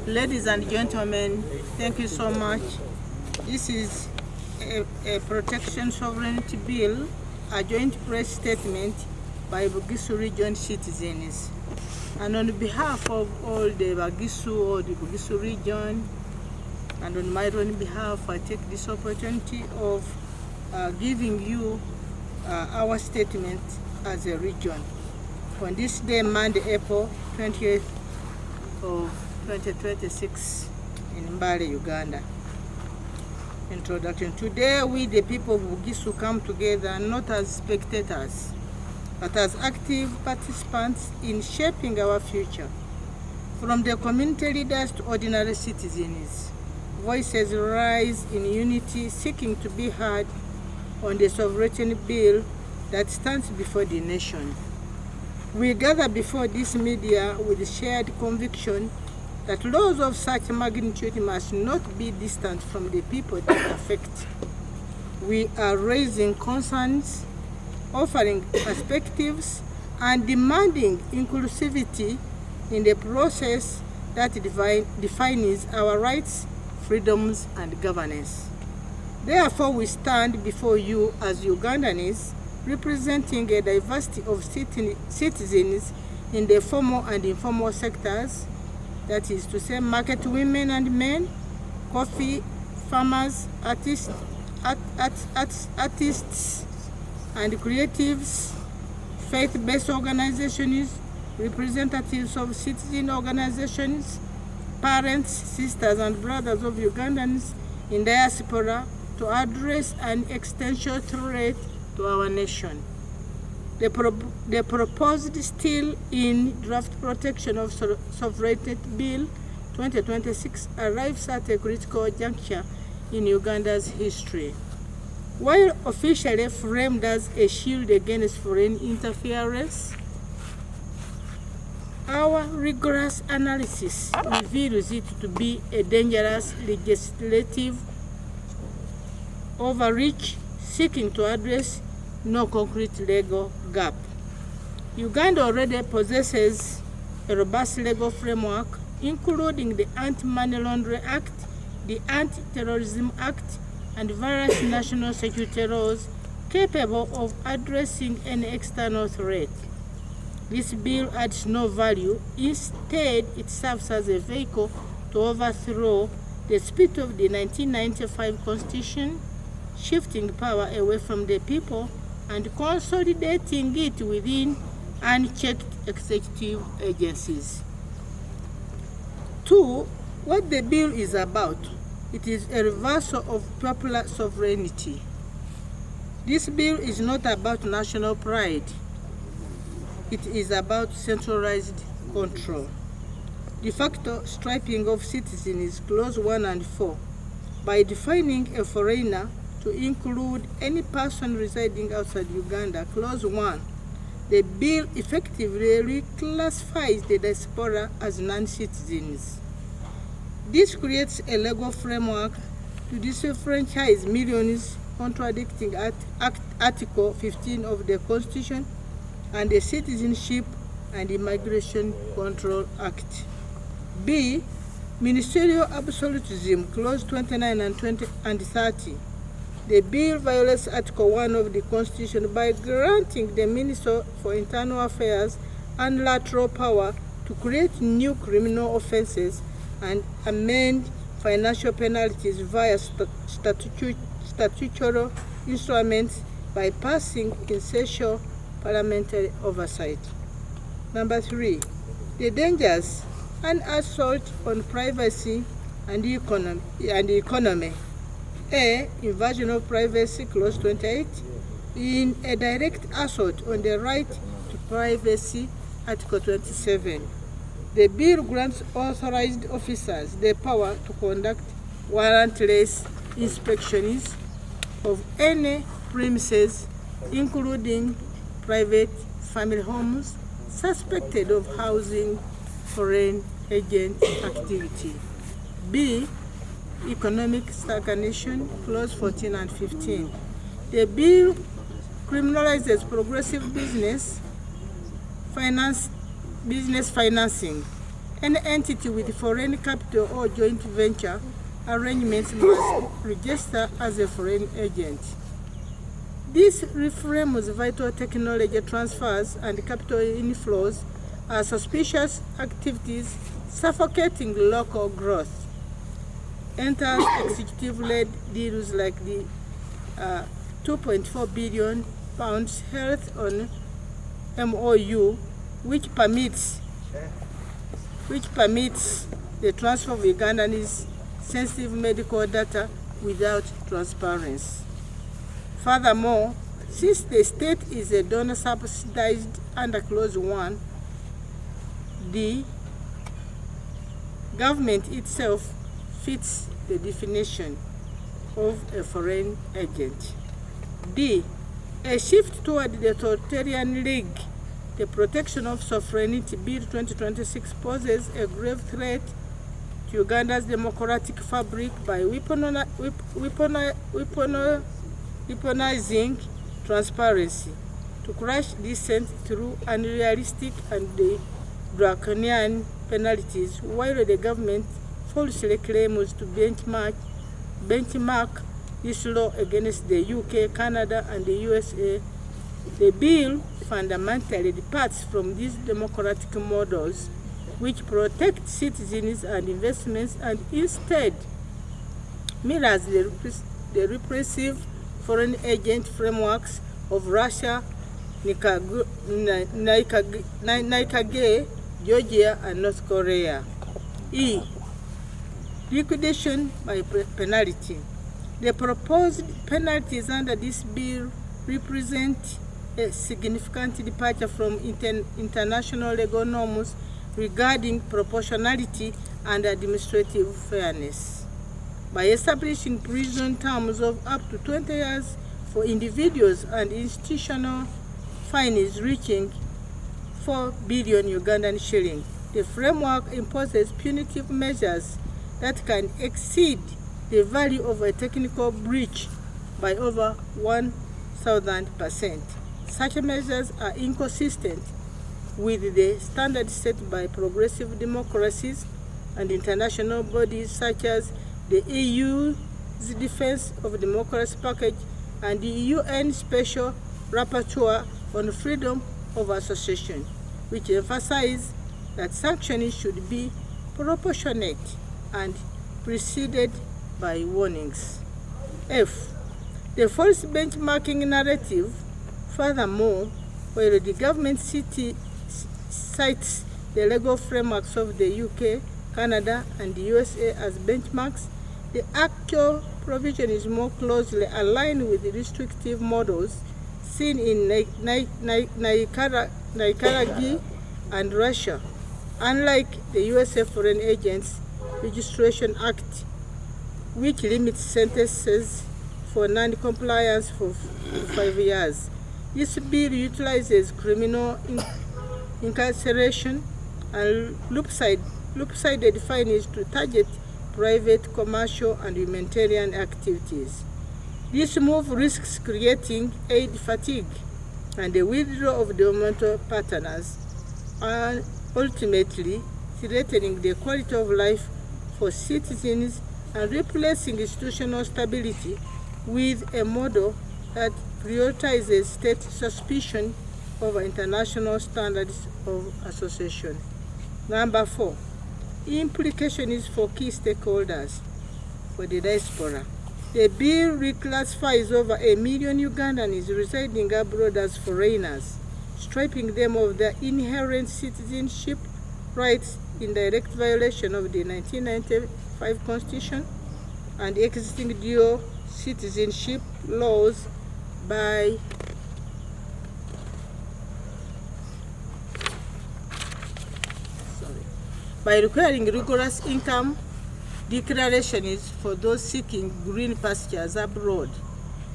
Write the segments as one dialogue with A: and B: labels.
A: Ladies and gentlemen, thank you so much. This is a protection sovereignty bill, a joint press statement by Bugisu region citizens. And on behalf of all the Bugisu region, and on my own behalf, I take this opportunity of giving you our statement as a region. On this day, Monday, April 20th of 2026 in Mbale, Uganda. Introduction. Today, we the people of Bugisu come together not as spectators, but as active participants in shaping our future. From the community leaders to ordinary citizens, voices rise in unity, seeking to be heard on the sovereignty bill that stands before the nation. We gather before this media with shared conviction that laws of such magnitude must not be distant from the people they affect. We are raising concerns, offering perspectives, and demanding inclusivity in the process that defines our rights, freedoms, and governance. Therefore, we stand before you as Ugandans, representing a diversity of citizens in the formal and informal sectors, that is to say market women and men, coffee farmers, artists and creatives, faith-based organizations, representatives of citizen organizations, parents, sisters and brothers of Ugandans in diaspora to address an existential threat to our nation. The proposed still in draft protection of sovereignty bill 2026 arrives at a critical juncture in Uganda's history. While officially framed as a shield against foreign interference, our rigorous analysis reveals it to be a dangerous legislative overreach seeking to address no concrete legal gap. Uganda already possesses a robust legal framework, including the Anti-Money Laundering Act, the Anti-Terrorism Act, and various national security laws capable of addressing any external threat. This bill adds no value. Instead, it serves as a vehicle to overthrow the spirit of the 1995 Constitution, shifting power away from the people and consolidating it within unchecked executive agencies. 2. What the bill is about. It is a reversal of popular sovereignty. This bill is not about national pride. It is about centralized control. De facto stripping of citizens, clause 1 and 4, by defining a foreigner to include any person residing outside Uganda, clause 1, the bill effectively reclassifies the diaspora as non-citizens. This creates a legal framework to disenfranchise millions, contradicting Article 15 of the Constitution and the Citizenship and Immigration Control Act. B. Ministerial absolutism, clause 29 and 30. The bill violates Article 1 of the Constitution by granting the Minister for Internal Affairs unilateral power to create new criminal offenses and amend financial penalties via statutory instruments by passing essential parliamentary oversight. Number 3, the dangers and assault on privacy and economy. A. Invasion of privacy, clause 28, in a direct assault on the right to privacy, article 27. The bill grants authorized officers the power to conduct warrantless inspections of any premises, including private family homes, suspected of housing foreign agent activity. B. Economic stagnation, clause 14 and 15. The bill criminalizes progressive business financing Any entity with foreign capital or joint venture arrangements must register as a foreign agent. This reframes vital technology transfers and capital inflows as suspicious activities suffocating local growth. Enters executive-led deals like the £2.4 billion health on MOU, which permits the transfer of Ugandanese sensitive medical data without transparency. Furthermore, since the state is a donor subsidized under Clause 1, the government itself fits the definition of a foreign agent. D. A shift toward the authoritarian league. The Protection of Sovereignty Bill 2026 poses a grave threat to Uganda's democratic fabric by weaponizing transparency to crush dissent through unrealistic and draconian penalties, while the government falsely claims to benchmark this law against the UK, Canada, and the USA. The bill fundamentally departs from these democratic models which protect citizens and investments, and instead mirrors the repressive foreign agent frameworks of Russia, Nicaragua, Georgia, and North Korea. E. Liquidation by penalty. The proposed penalties under this bill represent a significant departure from international legal norms regarding proportionality and administrative fairness. By establishing prison terms of up to 20 years for individuals and institutional fines reaching 4 billion Ugandan shillings, the framework imposes punitive measures that can exceed the value of a technical breach by over 1,000%. Such measures are inconsistent with the standards set by progressive democracies and international bodies such as the EU's Defense of Democracy Package and the UN Special Rapporteur on Freedom of Association, which emphasize that sanctions should be proportionate and preceded by warnings. F. The false benchmarking narrative. Furthermore, while the government cites the legal frameworks of the UK, Canada, and the USA as benchmarks, the actual provision is more closely aligned with the restrictive models seen in Nicaragua and Russia. Unlike the USA Foreign Agents Registration Act, which limits sentences for non-compliance for 5 years, this bill utilizes criminal incarceration and lopsided fines to target private, commercial, and humanitarian activities. This move risks creating aid fatigue and the withdrawal of developmental partners, and ultimately threatening the quality of life for citizens and replacing institutional stability with a model that prioritizes state suspicion over international standards of association. Number 4. Implications for key stakeholders. For the diaspora, the bill reclassifies over 1 million Ugandans residing abroad as foreigners, stripping them of their inherent citizenship rights in direct violation of the 1995 Constitution and existing dual citizenship laws by requiring rigorous income declarations for those seeking green pastures abroad.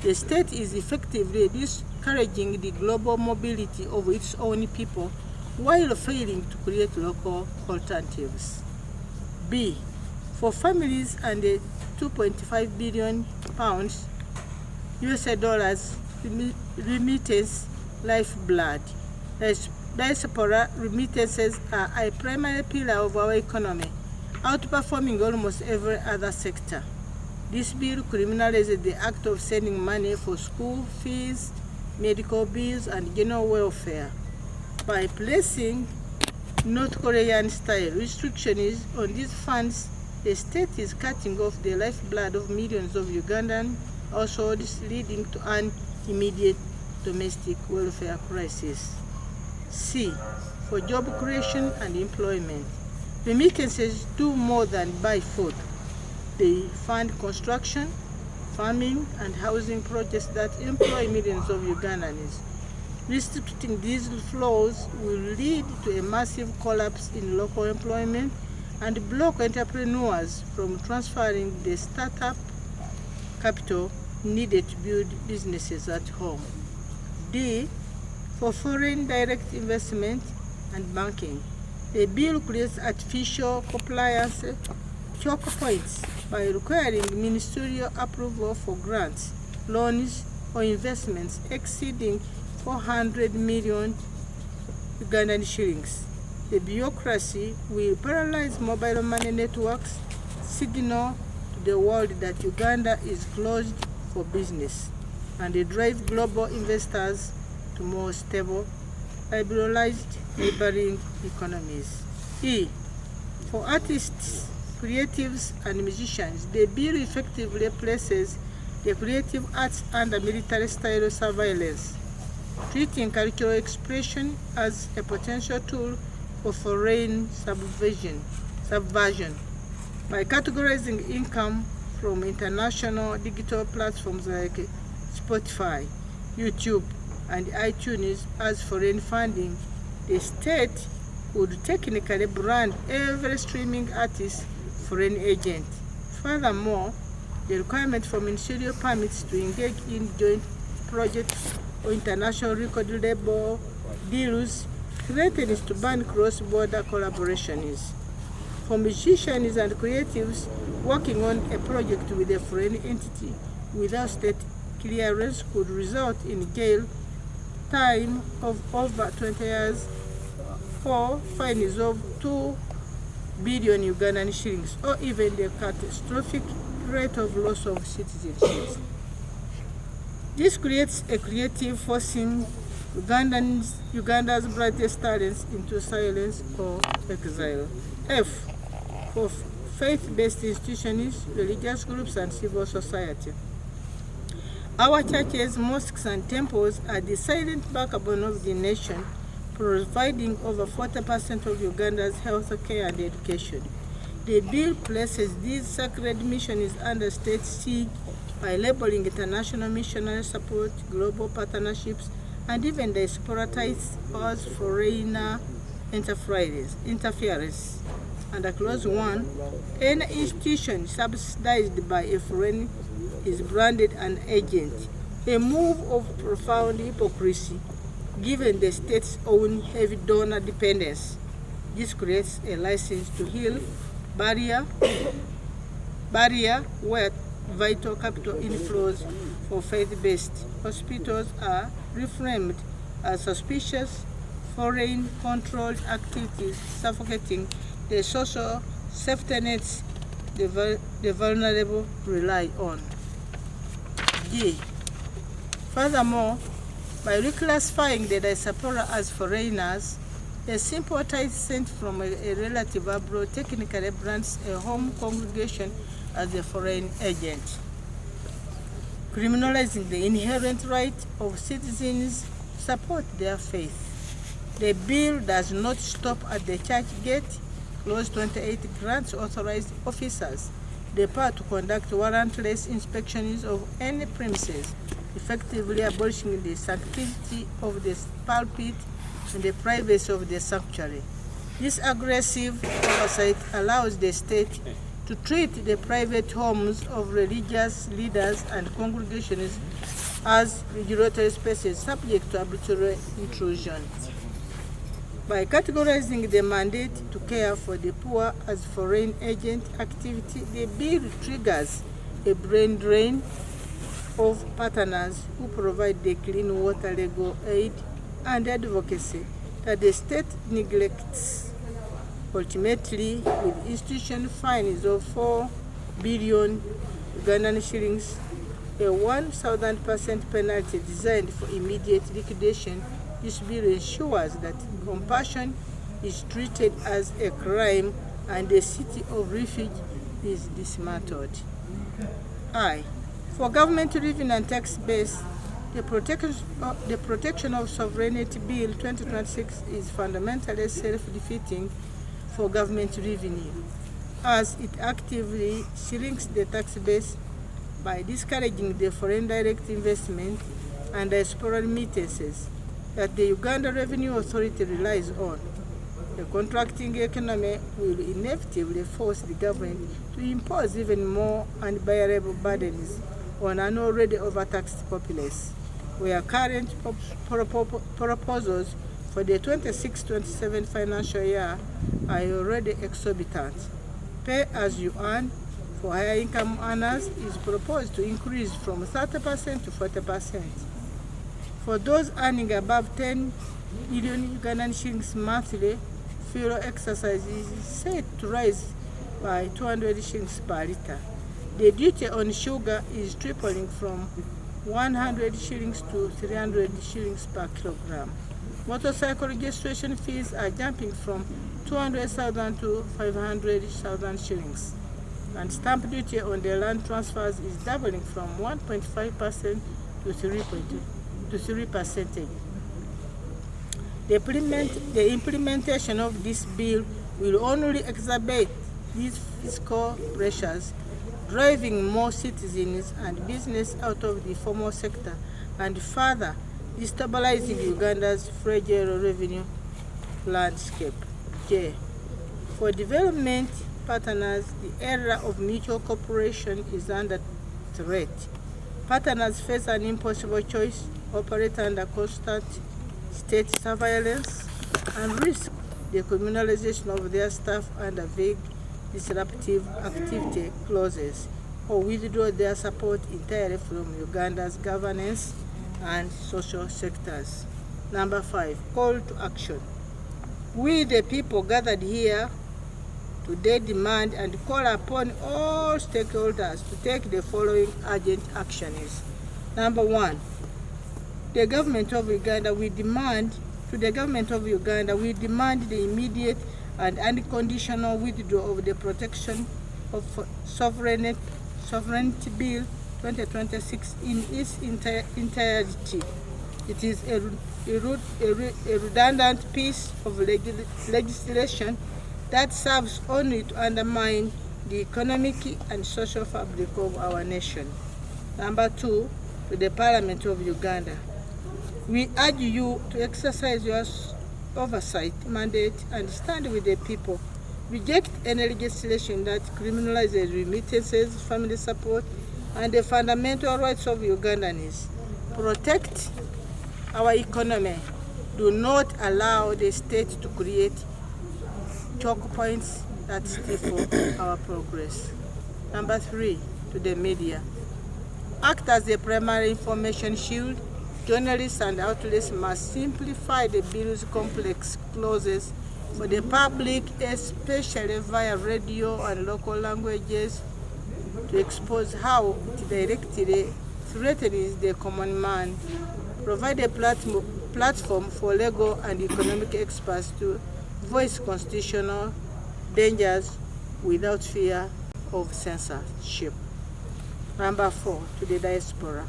A: The state is effectively discouraging the global mobility of its own people while failing to create local alternatives. B. For families and the £2.5 billion USA dollars remittance lifeblood, Diaspora remittances are a primary pillar of our economy, outperforming almost every other sector. This bill criminalizes the act of sending money for school fees, medical bills, and general welfare. By placing North Korean-style restrictions on these funds, the state is cutting off the lifeblood of millions of Ugandan households, leading to an immediate domestic welfare crisis. C. For job creation and employment. Remittances do more than buy food. They fund construction, farming, and housing projects that employ millions of Ugandans. Restricting these flows will lead to a massive collapse in local employment and block entrepreneurs from transferring the startup capital needed to build businesses at home. D. For foreign direct investment and banking. The bill creates artificial compliance choke points by requiring ministerial approval for grants, loans, or investments exceeding 400 million Ugandan shillings. The bureaucracy will paralyze mobile money networks, signal to the world that Uganda is closed for business, and drive global investors to more stable, liberalized neighboring economies. E. For artists, creatives, and musicians, the bill effectively places the creative arts under military-style surveillance, treating cultural expression as a potential tool for foreign subversion by categorizing income from international digital platforms like Spotify, YouTube, and iTunes as foreign funding. The state would technically brand every streaming artist foreign agent. Furthermore, the requirement for ministerial permits to engage in joint projects or international record label deals threatens to ban cross-border collaborations. For musicians and creatives working on a project with a foreign entity without state clearance could result in jail time of over 20 years or fines of 2 billion Ugandan shillings, or even the catastrophic rate of loss of citizenship. This creates a creative forcing Uganda's brightest talents into silence or exile. F. For faith-based institutions, religious groups, and civil society. Our churches, mosques, and temples are the silent backbone of the nation, providing over 40% of Uganda's health care and education. The bill places these sacred missions under state siege by labeling international missionary support, global partnerships, and even the separatists as foreign interference. Under Clause 1, any institution subsidized by a foreign is branded an agent, a move of profound hypocrisy given the state's own heavy donor dependence. This creates a license to heal barrier where vital capital inflows for faith-based hospitals are reframed as suspicious foreign-controlled activities suffocating the social safety nets the vulnerable rely on. D. Furthermore, by reclassifying the diaspora as foreigners, a simple tithe sent from a relative abroad technically brands a home congregation as a foreign agent, criminalizing the inherent right of citizens to support their faith. The bill does not stop at the church gate. Clause 28 grants authorized officers the power to conduct warrantless inspections of any premises, effectively abolishing the sanctity of the pulpit and the privacy of the sanctuary. This aggressive oversight allows the state to treat the private homes of religious leaders and congregations as regulatory spaces subject to arbitrary intrusion. By categorizing the mandate to care for the poor as foreign agent activity, the bill triggers a brain drain of partners who provide the clean water, legal aid, and advocacy that the state neglects, ultimately with institution fines of 4 billion Ugandan shillings, a 1,000% penalty designed for immediate liquidation. This bill ensures that compassion is treated as a crime and the city of refuge is dismantled. For government revenue and tax base, the Protection of Sovereignty Bill 2026 is fundamentally self-defeating for government revenue, as it actively shrinks the tax base by discouraging the foreign direct investment and diaspora remittances that the Uganda Revenue Authority relies on. The contracting economy will inevitably force the government to impose even more unbearable burdens on an already overtaxed populace, where current proposals for the 26-27 financial year are already exorbitant. Pay as you earn for higher income earners is proposed to increase from 30% to 40%. For those earning above 10 million Ugandan shillings monthly, fuel exercise is set to rise by 200 shillings per litre. The duty on sugar is tripling from 100 shillings to 300 shillings per kilogram. Motorcycle registration fees are jumping from 200,000 to 500,000 shillings. And stamp duty on the land transfers is doubling from 1.5% to 3%. The implementation of this bill will only exacerbate these fiscal pressures, driving more citizens and business out of the formal sector and further destabilizing Uganda's fragile revenue landscape. For development partners, the era of mutual cooperation is under threat. Partners face an impossible choice: operate under constant state surveillance and risk the criminalization of their staff under vague disruptive activity clauses, or withdraw their support entirely from Uganda's governance and social sectors. Number 5, call to action. We the people gathered here today demand and call upon all stakeholders to take the following urgent actions. Number 1, the government of Uganda, we demand the immediate and unconditional withdrawal of the Protection of Sovereignty Bill 2026 in its entirety. It is a redundant piece of legislation that serves only to undermine the economic and social fabric of our nation. Number 2, to the Parliament of Uganda, we urge you to exercise your oversight mandate and stand with the people. Reject any legislation that criminalizes remittances, family support, and the fundamental rights of Ugandans. Protect our economy. Do not allow the state to create choke points that stifle our progress. Number 3, to the media. Act as the primary information shield. Journalists and outlets must simplify the bill's complex clauses for the public, especially via radio and local languages, to expose how it directly threatens the common man. Provide a platform for legal and economic experts to voice constitutional dangers without fear of censorship. Number 4, to the diaspora.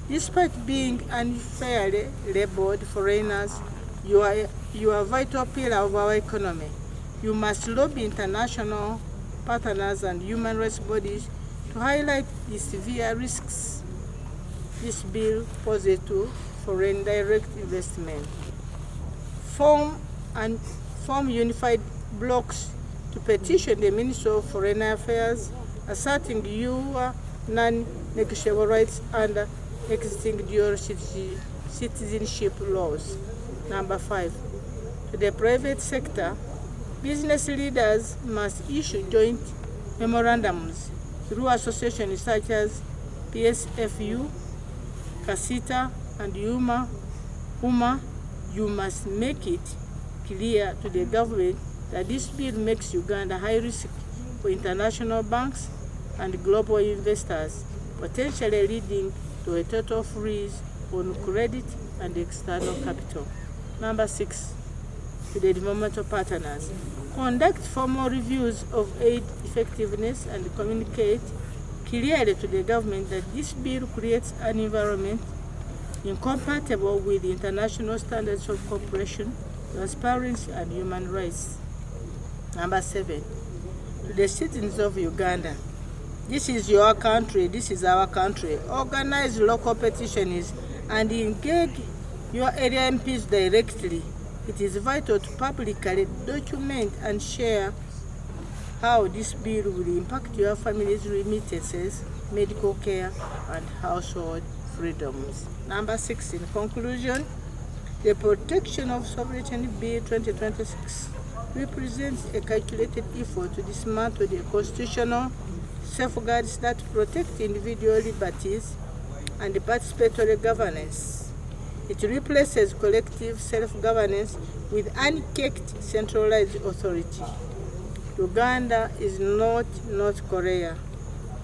A: Despite being unfairly labeled foreigners, you are a vital pillar of our economy. You must lobby international partners and human rights bodies to highlight the severe risks this bill poses to foreign direct investment. Form unified blocks to petition the Ministry of Foreign Affairs, asserting your non-negotiable rights under existing dual citizenship laws. Number 5, to the private sector, business leaders must issue joint memorandums through associations such as PSFU, CASITA, and UMA. You must make it clear to the government that this bill makes Uganda high risk for international banks and global investors, potentially leading to a total freeze on credit and external capital. Number 6, to the developmental partners. Conduct formal reviews of aid effectiveness and communicate clearly to the government that this bill creates an environment incompatible with international standards of cooperation, transparency, and human rights. Number 7, to the citizens of Uganda. This is your country, this is our country. Organize local petitions and engage your area MPs directly. It is vital to publicly document and share how this bill will impact your family's remittances, medical care, and household freedoms. Number 6, in conclusion, the Protection of Sovereignty Bill 2026 represents a calculated effort to dismantle the constitutional safeguards that protect individual liberties and participatory governance. It replaces collective self-governance with unchecked centralized authority. Uganda is not North Korea.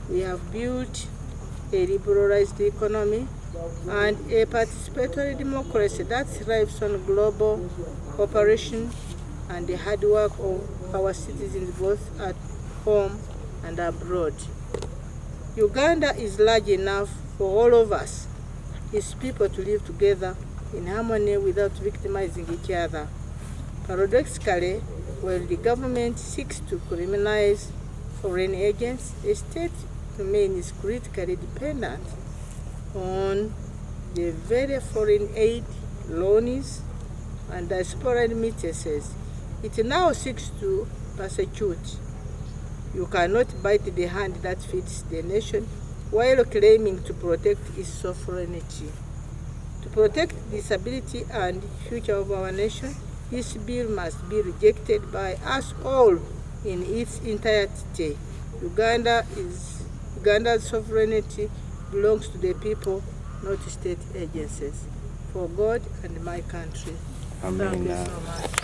A: We have built a liberalized economy and a participatory democracy that thrives on global cooperation and the hard work of our citizens both at home and abroad. Uganda is large enough for all of us, its people, to live together in harmony without victimizing each other. Paradoxically, while the government seeks to criminalize foreign agents, the state remains critically dependent on the very foreign aid, loans, and diaspora remittances it now seeks to persecute. You cannot bite the hand that feeds the nation while claiming to protect its sovereignty. To protect the stability and future of our nation, this bill must be rejected by us all in its entirety. Uganda's sovereignty belongs to the people, not to state agencies. For God and my country.
B: Amen.
A: Thank you so much.